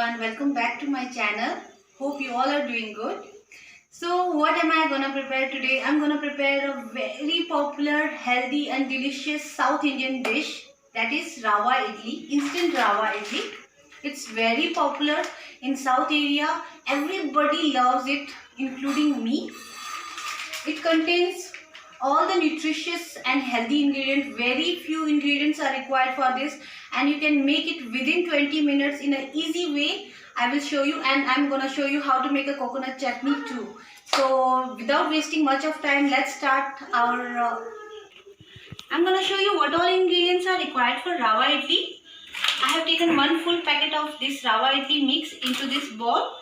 everyone, welcome back to my channel. Hope you all are doing good. So what am I gonna prepare today? I'm gonna prepare a very popular, healthy and delicious South Indian dish, that is Rava Idli, instant Rava Idli. It's very popular in South area. Everybody loves it, including me. It contains all the nutritious and healthy ingredients. Very few ingredients are required for this, and you can make it within 20 minutes in an easy way. I will show you, and I'm gonna show you how to make a coconut chutney too. So without wasting much of time, let's start our I'm gonna show you what all ingredients are required for Rava Idli. I have taken one full packet of this Rava Idli mix into this bowl,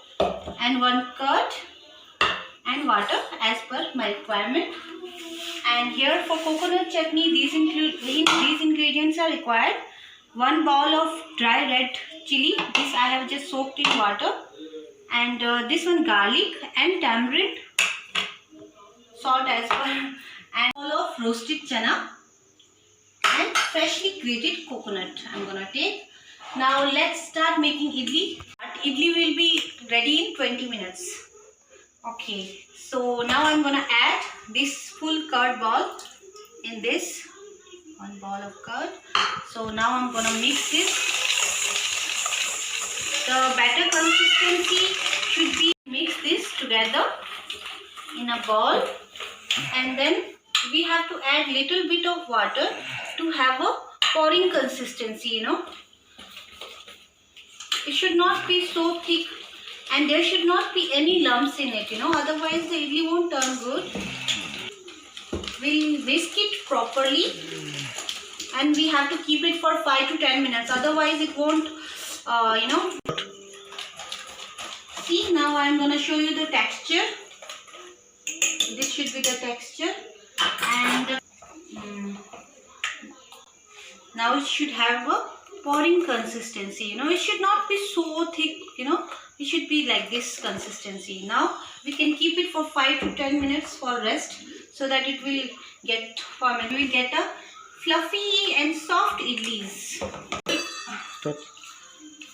and one curd and water as per my requirement. And here for coconut chutney, these ingredients are required. One bowl of dry red chili, this I have just soaked in water, and this one garlic and tamarind, salt as per, and bowl of roasted chana and freshly grated coconut I'm gonna take. Now let's start making idli. Idli will be ready in 20 minutes. Okay, so now I'm gonna add this full curd ball in this one ball of curd. So now I'm gonna mix this. The batter consistency should be, mix this together in a bowl, and then we have to add little bit of water to have a pouring consistency, It should not be so thick, and there should not be any lumps in it, otherwise the idli won't turn good. We'll whisk it properly, and we have to keep it for 5 to 10 minutes, otherwise it won't, See, now I'm gonna show you the texture. This should be the texture, and now it should have a pouring consistency, it should not be so thick, it should be like this consistency. Now we can keep it for 5 to 10 minutes for rest, so that it will get fermented. We will get a fluffy and soft idlis. Stop.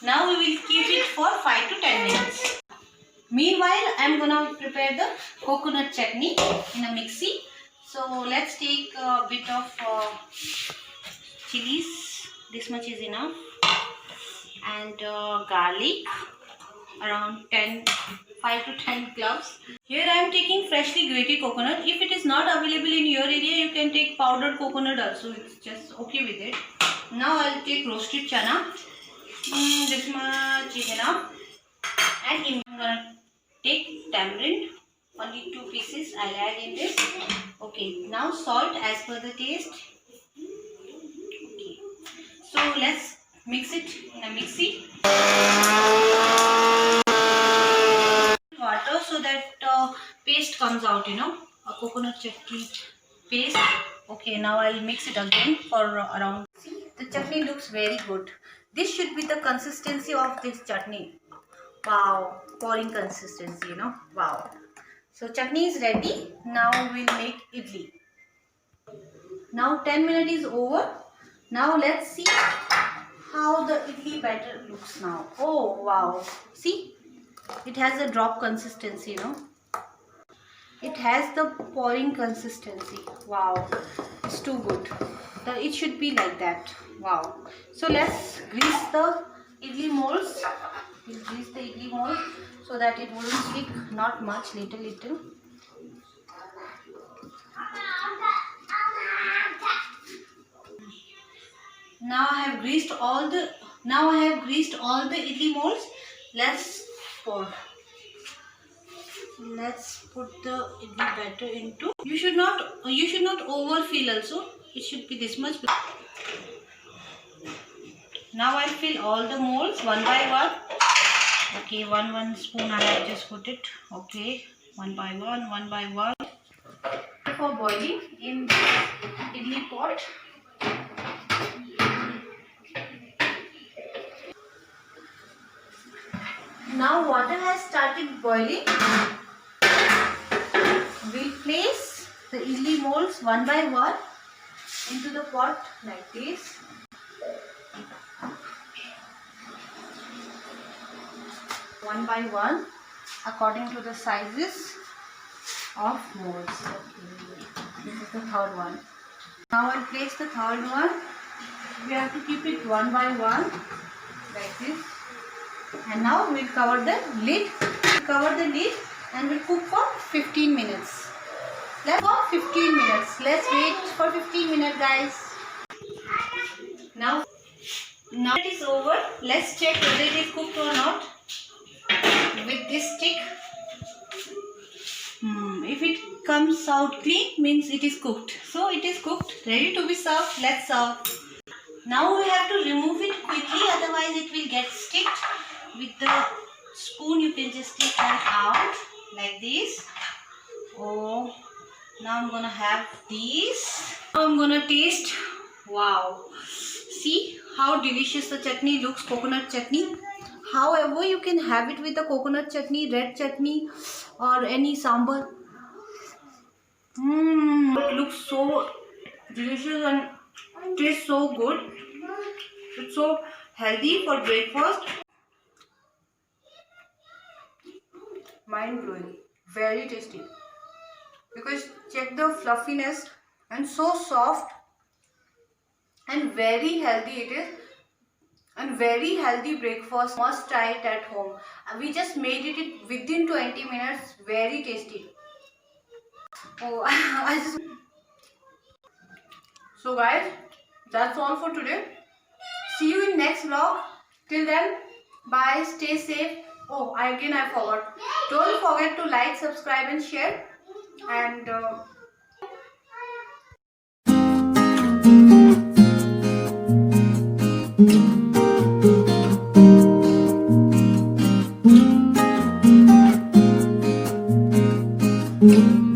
Now we will keep it for 5 to 10 minutes. Meanwhile, I am gonna prepare the coconut chutney in a mixie. So let's take a bit of chilies. This much is enough, and garlic, around 5 to 10 cloves. Here I am taking freshly grated coconut. If it is not available in your area, you can take powdered coconut also. It's just okay with it. Now I'll take roasted chana. This much is enough. And I'm gonna take tamarind. Only 2 pieces I'll add in this. Okay. Now salt as per the taste. Okay. So let's mix it in a mixie. Water so that paste comes out, a coconut chutney paste. Okay, now I'll mix it again for around. See, the chutney looks very good. This should be the consistency of this chutney. Wow, pouring consistency, wow. So chutney is ready. Now we'll make idli. Now 10 minutes is over. Now let's see how the idli batter looks now. Oh wow, see, it has a drop consistency, It has the pouring consistency. Wow, it's too good. It should be like that. Wow. So let's grease the idli molds. We'll grease the idli mold so that it wouldn't stick, not much, little. Now I have greased all the idli molds. Let's pour. Let's put the idli batter into. You should not overfill also. It should be this much. Now I'll fill all the molds one by one. Okay, one spoon I have just put it. Okay, one by one. For boiling in the idli pot. Now water has started boiling. We'll place the idli molds one by one into the pot like this. one by one according to the sizes of molds. This is the third one. Now I'll place the third one. We have to keep it one by one like this. And now we'll cover the lid. Cover the lid and we'll cook for 15 minutes. Let's wait for 15 minutes, guys. Now it is over. Let's check whether it is cooked or not with this stick. If it comes out clean, means it is cooked. So it is cooked, ready to be served. Let's serve. Now we have to remove it quickly, otherwise it will get sticked. With the spoon you can just take that out like this. Oh, now I'm gonna have these. Now I'm gonna taste. Wow, see how delicious the chutney looks, coconut chutney. However, you can have it with the coconut chutney, red chutney or any sambar. It looks so delicious and tastes so good. It's so healthy for breakfast. Mind blowing, very tasty. Because check the fluffiness and so soft and very healthy it is. And very healthy breakfast. Must try it at home. We just made it within 20 minutes. Very tasty. Oh, So guys, that's all for today. See you in next vlog. Till then, bye. Stay safe. Oh, I forgot. Don't forget to like, subscribe and share. And Thank you.